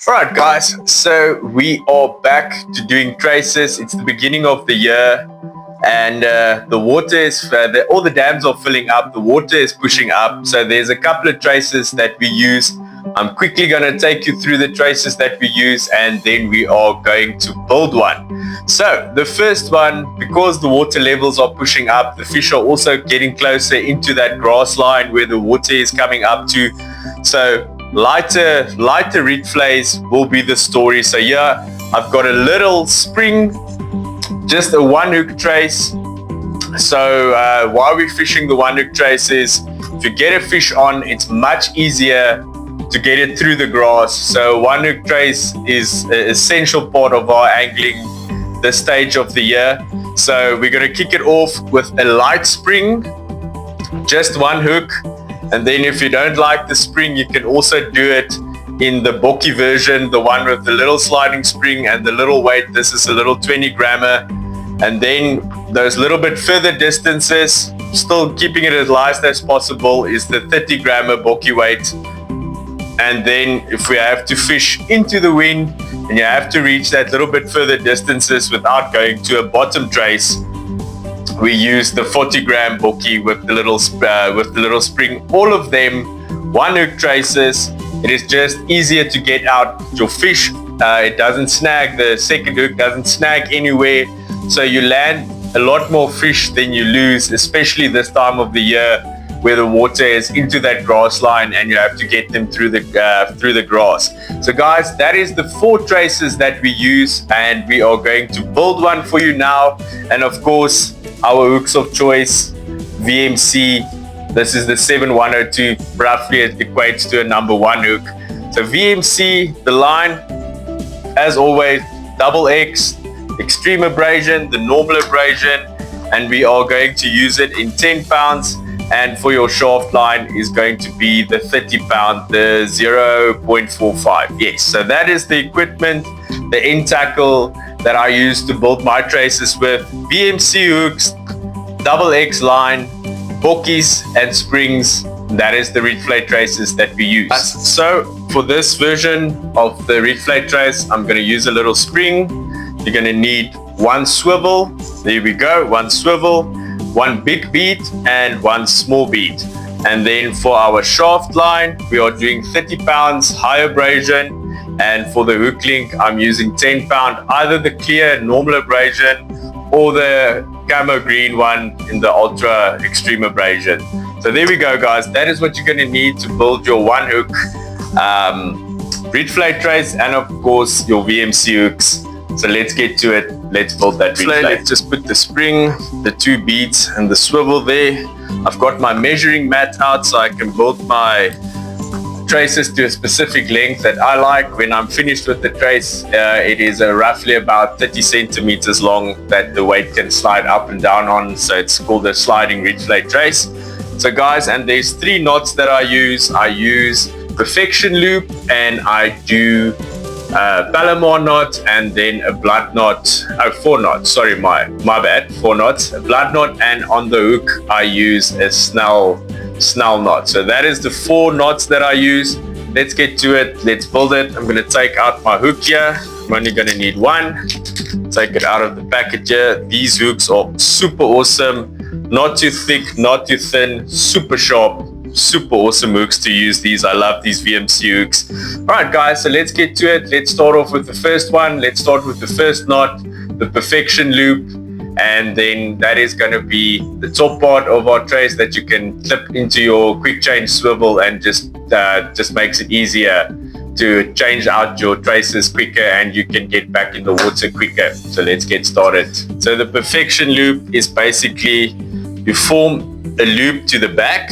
Alright guys, so we are back to doing traces. It's the beginning of the year and the water is, all the dams are filling up, the water is pushing up. So there's a couple of traces that we use. I'm quickly going to take you through the traces that we use and then we are going to build one. So the first one, because the water levels are pushing up, the fish are also getting closer into that grass line where the water is coming up to. So lighter reed flays will be the story. So here I've got a little spring, just a one hook trace. So while we're fishing the one hook traces, if you get a fish on, it's much easier to get it through the grass. So one hook trace is an essential part of our angling this stage of the year. So we're going to kick it off with a light spring, just one hook. And then if you don't like the spring, you can also do it in the Bokkie version, the one with the little sliding spring and the little weight. This is a little 20 grammer. And then those little bit further distances, still keeping it as light as possible, is the 30 grammer Bokkie weight. And then if we have to fish into the wind and you have to reach that little bit further distances without going to a bottom trace, we use the 40 gram Bokkie with the little spring. All of them one hook traces. It is just easier to get out your fish. It doesn't snag, the second hook doesn't snag anywhere, so you land a lot more fish than you lose, especially this time of the year where the water is into that grass line and you have to get them through the grass. So guys, that is the 4 traces that we use, and we are going to build one for you now. And of course, our hooks of choice, VMC. This is the 7102. Roughly it equates to a number 1 hook. So VMC, the line, as always, double X, extreme abrasion, the normal abrasion, and we are going to use it in 10 pounds. And for your shaft line is going to be the 30 pound, the 0.45. Yes, so that is the equipment, the end tackle that I use to build my traces with. VMC hooks, double X line, Bokkies and springs. That is the reed flay traces that we use. So for this version of the reed flay trace, I'm going to use a little spring. You're going to need 1 swivel. There we go, 1 swivel, 1 big bead and 1 small bead. And then for our shaft line, we are doing 30 pounds high abrasion. And for the hook link, I'm using 10 pound, either the clear normal abrasion or the camo green one in the ultra extreme abrasion. So there we go guys, that is what you're going to need to build your 1 hook reed flay trace, and of course your VMC hooks. So let's get to it. Let's build that reed flay. Let's just put the spring, the 2 beads and the swivel there. I've got my measuring mat out so I can build my traces to a specific length that I like. When I'm finished with the trace, it is roughly about 30 centimeters long that the weight can slide up and down on. So it's called a sliding reed flay trace. So guys, and there's 3 knots that I use. I use perfection loop, and I do Palomar knot, and then a blood knot. 4 knots, sorry, my bad, 4 knots, a blood knot, and on the hook I use a snell knot. So that is the 4 knots that I use. Let's get to it. Let's build it. I'm going to take out my hook here. I'm only going to need 1. Take it out of the packet here. These hooks are super awesome. Not too thick, not too thin, super sharp. Super awesome hooks to use these. I love these VMC hooks. Alright guys, so let's get to it. Let's start off with the first one. Let's start with the first knot, the perfection loop, and then that is going to be the top part of our trace that you can clip into your quick change swivel, and just makes it easier to change out your traces quicker, and you can get back in the water quicker. So let's get started. So the perfection loop is basically you form a loop to the back.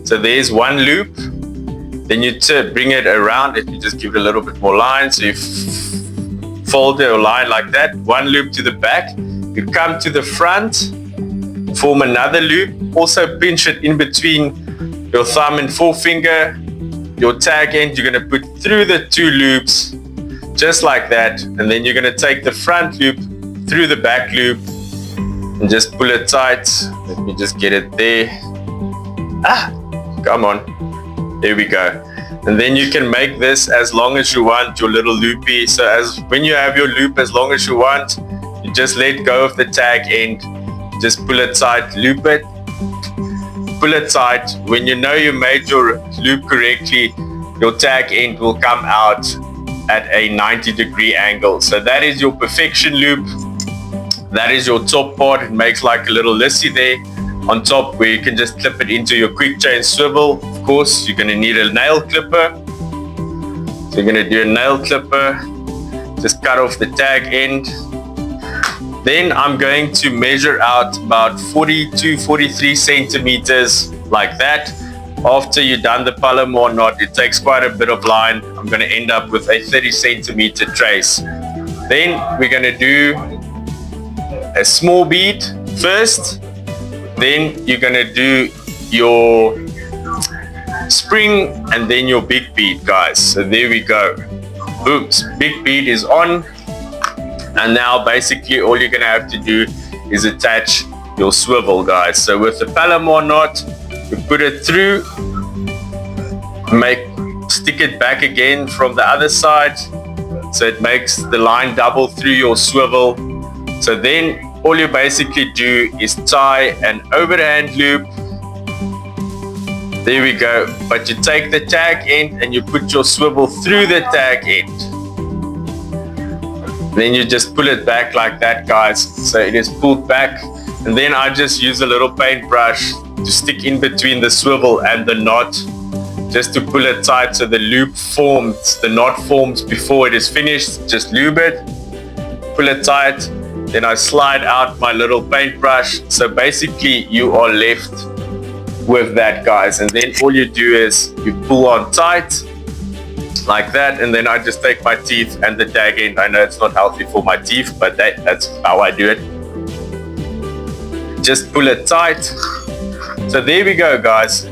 So there's 1 loop, then you bring it around. Let me just give it a little bit more line. So you fold your line like that, 1 loop to the back. You come to the front, form another loop, also pinch it in between your thumb and forefinger. Your tag end you're going to put through the 2 loops, just like that. And then you're going to take the front loop through the back loop and just pull it tight. Let me just get it there. Come on, there we go. And then you can make this as long as you want, your little loopy. So as when you have your loop as long as you want, you just let go of the tag end, just pull it tight, loop it, pull it tight. When you know you made your loop correctly, your tag end will come out at a 90-degree angle. So that is your perfection loop. That is your top part. It makes like a little lissy there on top where you can just clip it into your quick chain swivel. Of course, you're going to need a nail clipper. So you're going to do a nail clipper, just cut off the tag end. Then I'm going to measure out about 40 to 43 centimeters like that. After you've done the Palomar knot, it takes quite a bit of line. I'm going to end up with a 30 centimeter trace. Then we're going to do a small bead first. Then you're going to do your spring and then your big bead, guys. So there we go. Oops, big bead is on. And now basically all you're going to have to do is attach your swivel, guys. So with the Palomar knot, you put it through, stick it back again from the other side, so it makes the line double through your swivel. So then all you basically do is tie an overhand loop. There we go. But you take the tag end and you put your swivel through the tag end. Then you just pull it back like that, guys. So it is pulled back. And then I just use a little paintbrush to stick in between the swivel and the knot, just to pull it tight so the loop forms, the knot forms before it is finished. Just lube it, pull it tight, then I slide out my little paintbrush. So basically you are left with that, guys. And then all you do is you pull on tight like that, and then I just take my teeth and the tag end. I know it's not healthy for my teeth, but that's how I do it. Just pull it tight. So there we go, guys.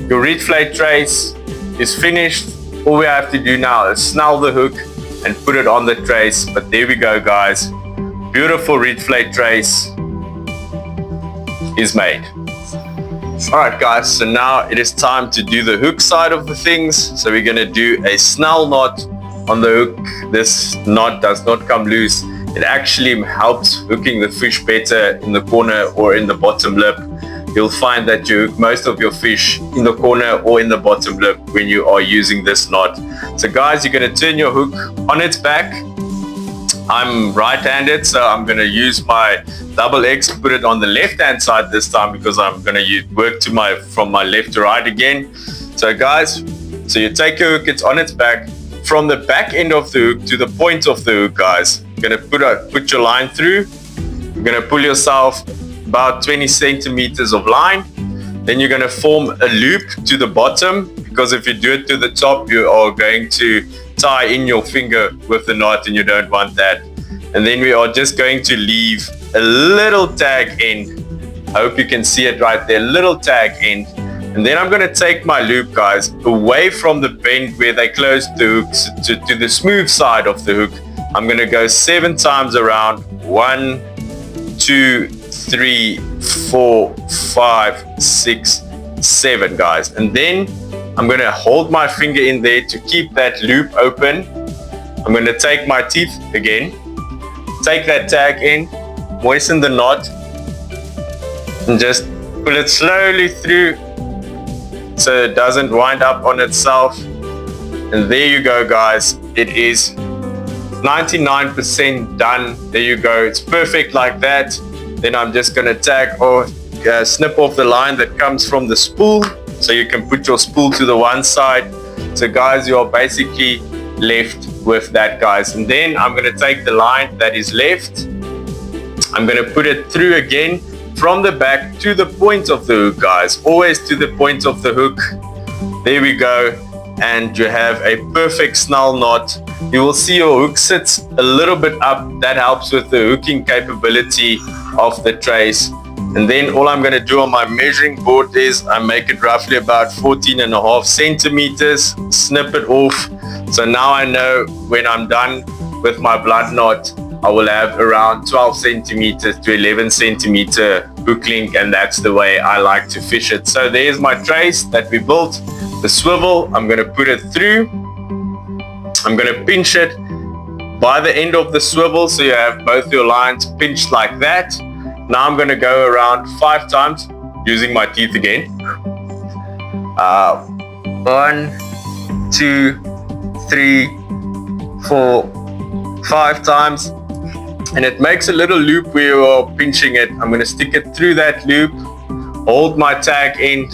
Your reed flat trace is finished. All we have to do now is snell the hook and put it on the trace. But there we go, guys. Beautiful reed flat trace is made. Alright, guys, so now it is time to do the hook side of the things. So we're going to do a snell knot on the hook. This knot does not come loose. It actually helps hooking the fish better in the corner or in the bottom lip. You'll find that you hook most of your fish in the corner or in the bottom lip when you are using this knot. So guys, you're going to turn your hook on its back. I'm right-handed, so I'm going to use my double X, put it on the left-hand side this time because I'm going to work from my left to right again. So guys, so you take your hook, it's on its back. From the back end of the hook to the point of the hook, guys, you're going to put your line through. You're going to pull yourself about 20 centimeters of line. Then you're going to form a loop to the bottom, because if you do it to the top, you are going to tie in your finger with the knot and you don't want that. And then we are just going to leave a little tag end. I hope you can see it right there, little tag end. And then I'm going to take my loop, guys, away from the bend where they close the hooks to the smooth side of the hook. I'm going to go 7 times around. 1, 2, 3, 4, 5, 6, 7, guys. And then I'm going to hold my finger in there to keep that loop open. I'm going to take my teeth again, take that tag in, moisten the knot, and just pull it slowly through so it doesn't wind up on itself. And there you go, guys. It is 99% done. There you go. It's perfect like that. Then I'm just going to tag or snip off the line that comes from the spool, so you can put your spool to the one side. So guys, you are basically left with that, guys. And then I'm going to take the line that is left, I'm going to put it through again from the back to the point of the hook, guys. Always to the point of the hook. There we go. And you have a perfect snell knot. You will see your hook sits a little bit up. That helps with the hooking capability of the trace. And then all I'm going to do on my measuring board is I make it roughly about 14.5 centimeters, snip it off. So now I know when I'm done with my blood knot, I will have around 12 centimeters to 11 centimeter hook length, and that's the way I like to fish it. So there's my trace that we built. the swivel, I'm going to put it through. I'm going to pinch it by the end of the swivel, so you have both your lines pinched like that. Now I'm going to go around 5 times using my teeth again. 1, 2, 3, 4, 5 times. And it makes a little loop where you're pinching it. I'm going to stick it through that loop, hold my tag end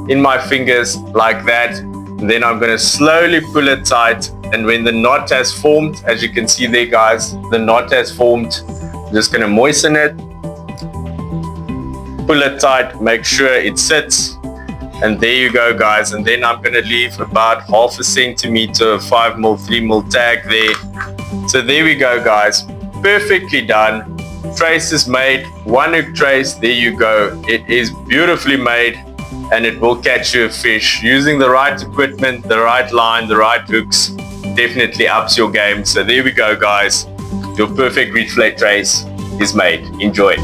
in my fingers like that. Then I'm going to slowly pull it tight, and when the knot has formed, as you can see there guys, the knot has formed. I'm just going to moisten it, pull it tight, make sure it sits, and there you go guys. And then I'm going to leave about 0.5 centimeter 5mm 3mm tag there. So there we go guys, perfectly done. Trace is made, one hook trace, there you go. It is beautifully made, and it will catch you a fish. Using the right equipment, the right line, the right hooks definitely ups your game. So there we go guys, your perfect reed fillet trace is made. Enjoy.